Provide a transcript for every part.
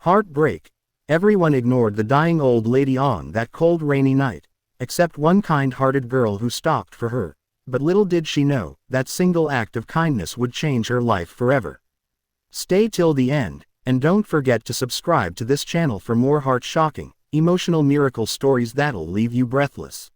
Heartbreak. Everyone ignored the dying old lady on that cold rainy night, except one kind-hearted girl who stopped for her. But little did she know, that single act of kindness would change her life forever. Stay till the end, and don't forget to subscribe to this channel for more heart-shocking, emotional miracle stories that'll leave you breathless.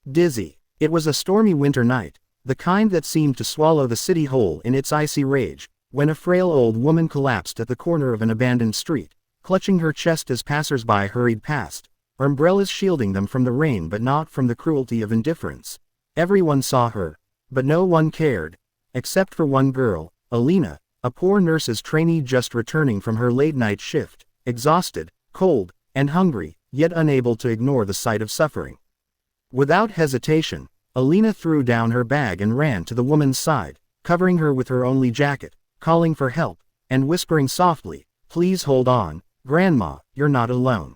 Dizzy. It was a stormy winter night, the kind that seemed to swallow the city whole in its icy rage, when a frail old woman collapsed at the corner of an abandoned street, clutching her chest as passers-by hurried past, her umbrellas shielding them from the rain but not from the cruelty of indifference. Everyone saw her, but no one cared, except for one girl, Alina, a poor nurse's trainee just returning from her late-night shift, exhausted, cold, and hungry, yet unable to ignore the sight of suffering. Without hesitation, Alina threw down her bag and ran to the woman's side, covering her with her only jacket, calling for help, and whispering softly, "Please hold on, Grandma, you're not alone."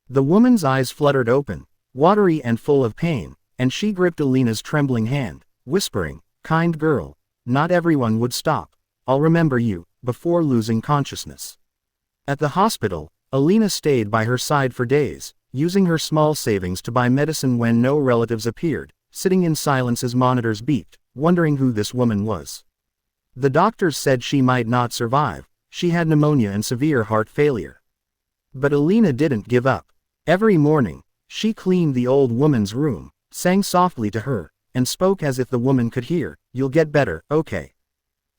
The woman's eyes fluttered open, watery and full of pain, and she gripped Alina's trembling hand, whispering, "Kind girl, not everyone would stop. I'll remember you," before losing consciousness. At the hospital, Alina stayed by her side for days, using her small savings to buy medicine when no relatives appeared, sitting in silence as monitors beeped, wondering who this woman was. The doctors said she might not survive. She had pneumonia and severe heart failure. But Alina didn't give up. Every morning, she cleaned the old woman's room, sang softly to her, and spoke as if the woman could hear, "You'll get better, okay?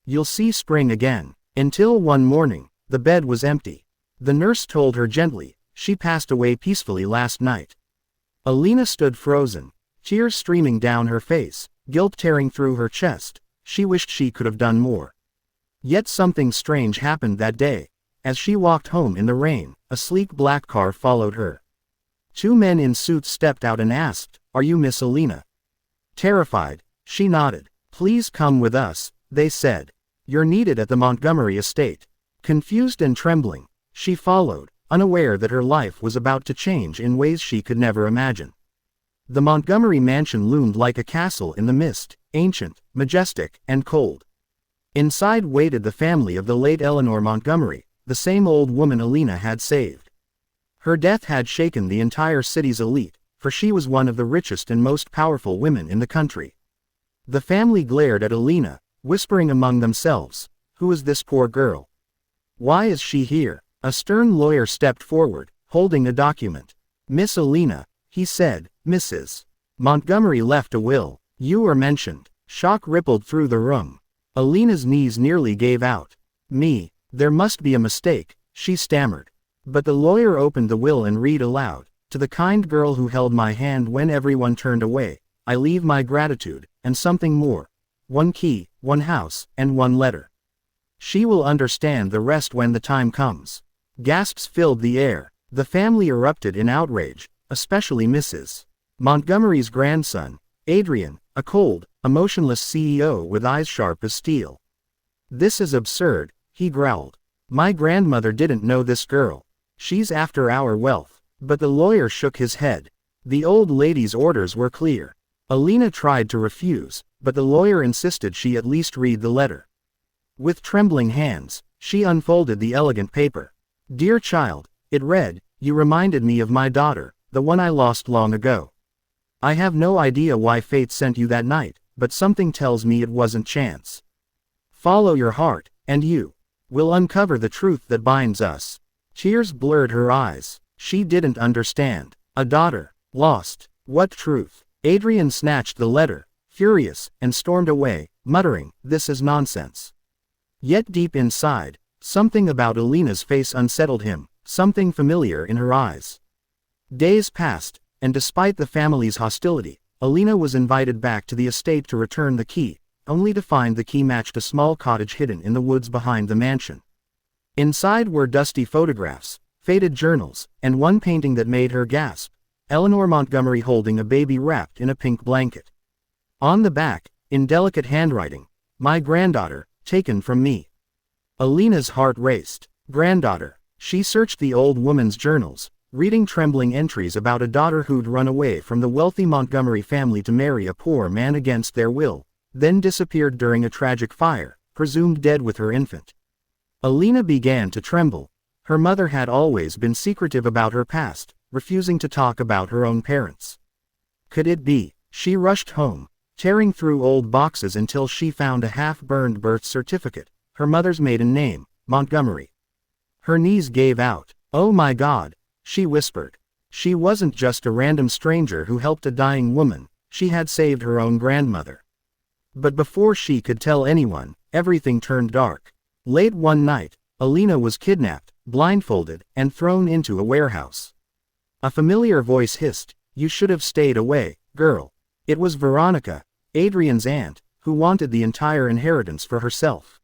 You'll see spring again." Until one morning, the bed was empty. The nurse told her gently, "She passed away peacefully last night." Alina stood frozen, tears streaming down her face, guilt tearing through her chest. She wished she could have done more. Yet something strange happened that day. As she walked home in the rain, a sleek black car followed her. Two men in suits stepped out and asked, "Are you Miss Alina?" Terrified, she nodded. "Please come with us," they said. "You're needed at the Montgomery estate." Confused and trembling, she followed, unaware that her life was about to change in ways she could never imagine. The Montgomery mansion loomed like a castle in the mist, ancient, majestic, and cold. Inside waited the family of the late Eleanor Montgomery, the same old woman Alina had saved. Her death had shaken the entire city's elite, for she was one of the richest and most powerful women in the country. The family glared at Alina, whispering among themselves, "Who is this poor girl? Why is she here?" A stern lawyer stepped forward, holding a document. "Miss Alina," he said, "Mrs. Montgomery left a will. You were mentioned." Shock rippled through the room. Alina's knees nearly gave out. There must be a mistake," she stammered. But the lawyer opened the will and read aloud, "To the kind girl who held my hand when everyone turned away, I leave my gratitude, and something more. One key, one house, and one letter. She will understand the rest when the time comes." Gasps filled the air. The family erupted in outrage, especially Mrs. Montgomery's grandson, Adrian, a cold, emotionless CEO with eyes sharp as steel. "This is absurd," he growled. "My grandmother didn't know this girl. She's after our wealth." But the lawyer shook his head. The old lady's orders were clear. Alina tried to refuse, but the lawyer insisted she at least read the letter. With trembling hands, she unfolded the elegant paper. "Dear child," it read, "you reminded me of my daughter, the one I lost long ago. I have no idea why fate sent you that night, but something tells me it wasn't chance. Follow your heart, and you will uncover the truth that binds us." Tears blurred her eyes. She didn't understand. A daughter, lost. What truth? Adrian snatched the letter, furious, and stormed away, muttering, "This is nonsense." Yet deep inside, something about Alina's face unsettled him, something familiar in her eyes. Days passed, and despite the family's hostility, Alina was invited back to the estate to return the key, only to find the key matched a small cottage hidden in the woods behind the mansion. Inside were dusty photographs, faded journals, and one painting that made her gasp, Eleanor Montgomery holding a baby wrapped in a pink blanket. On the back, in delicate handwriting, "My granddaughter, taken from me." Alina's heart raced. Granddaughter. She searched the old woman's journals, reading trembling entries about a daughter who'd run away from the wealthy Montgomery family to marry a poor man against their will, then disappeared during a tragic fire, presumed dead with her infant. Alina began to tremble. Her mother had always been secretive about her past, refusing to talk about her own parents. Could it be? She rushed home, tearing through old boxes until she found a half-burned birth certificate, her mother's maiden name, Montgomery. Her knees gave out. "Oh my God," she whispered. She wasn't just a random stranger who helped a dying woman, she had saved her own grandmother. But before she could tell anyone, everything turned dark. Late one night, Alina was kidnapped, blindfolded, and thrown into a warehouse. A familiar voice hissed, "You should have stayed away, girl." It was Veronica, Adrian's aunt, who wanted the entire inheritance for herself.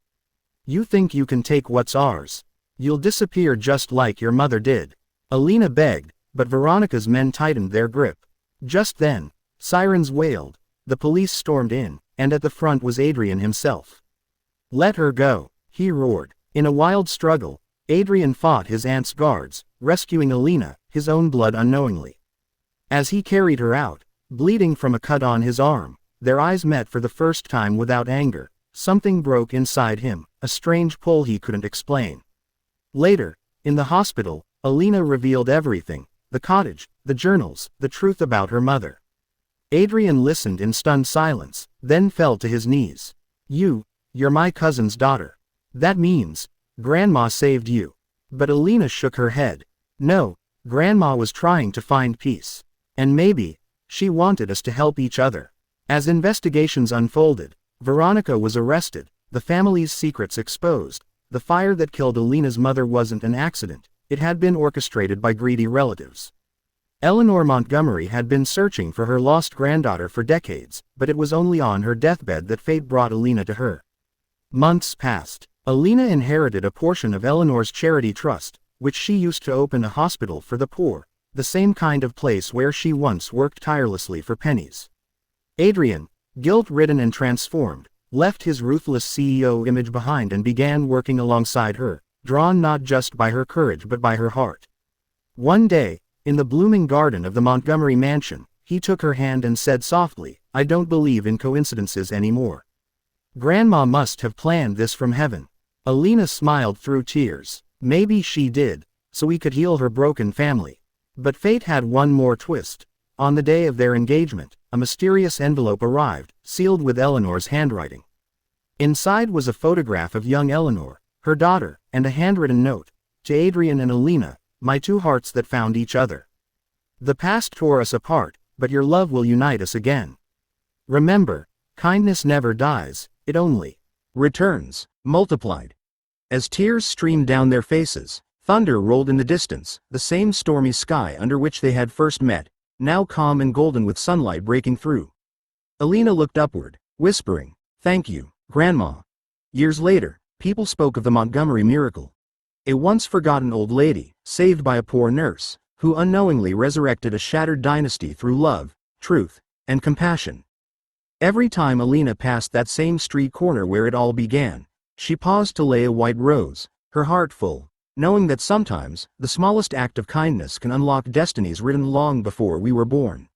"You think you can take what's ours? You'll disappear just like your mother did." Alina begged, but Veronica's men tightened their grip. Just then, sirens wailed, the police stormed in, and at the front was Adrian himself. "Let her go," he roared. In a wild struggle, Adrian fought his aunt's guards, rescuing Alina, his own blood unknowingly. As he carried her out, bleeding from a cut on his arm, their eyes met for the first time without anger. Something broke inside him, a strange pull he couldn't explain. Later, in the hospital, Alina revealed everything, the cottage, the journals, the truth about her mother. Adrian listened in stunned silence, then fell to his knees. You're my cousin's daughter. That means, Grandma saved you." But Alina shook her head. "No, Grandma was trying to find peace. And maybe, she wanted us to help each other." As investigations unfolded, Veronica was arrested, the family's secrets exposed. The fire that killed Alina's mother wasn't an accident, it had been orchestrated by greedy relatives. Eleanor Montgomery had been searching for her lost granddaughter for decades, but it was only on her deathbed that fate brought Alina to her. Months passed. Alina inherited a portion of Eleanor's charity trust, which she used to open a hospital for the poor, the same kind of place where she once worked tirelessly for pennies. Adrian, guilt-ridden and transformed, left his ruthless CEO image behind and began working alongside her, drawn not just by her courage but by her heart. One day, in the blooming garden of the Montgomery mansion, he took her hand and said softly, "I don't believe in coincidences anymore. Grandma must have planned this from heaven." Alina smiled through tears. Maybe she did, so he could heal her broken family. But fate had one more twist. On the day of their engagement, a mysterious envelope arrived, sealed with Eleanor's handwriting. Inside was a photograph of young Eleanor, her daughter, and a handwritten note, "To Adrian and Alina, my two hearts that found each other. The past tore us apart, but your love will unite us again. Remember, kindness never dies, it only returns, multiplied." As tears streamed down their faces, thunder rolled in the distance, the same stormy sky under which they had first met, now calm and golden with sunlight breaking through. Alina looked upward, whispering, "Thank you, Grandma." Years later, people spoke of the Montgomery miracle. A once-forgotten old lady, saved by a poor nurse, who unknowingly resurrected a shattered dynasty through love, truth, and compassion. Every time Alina passed that same street corner where it all began, she paused to lay a white rose, her heart full, knowing that sometimes, the smallest act of kindness can unlock destinies written long before we were born.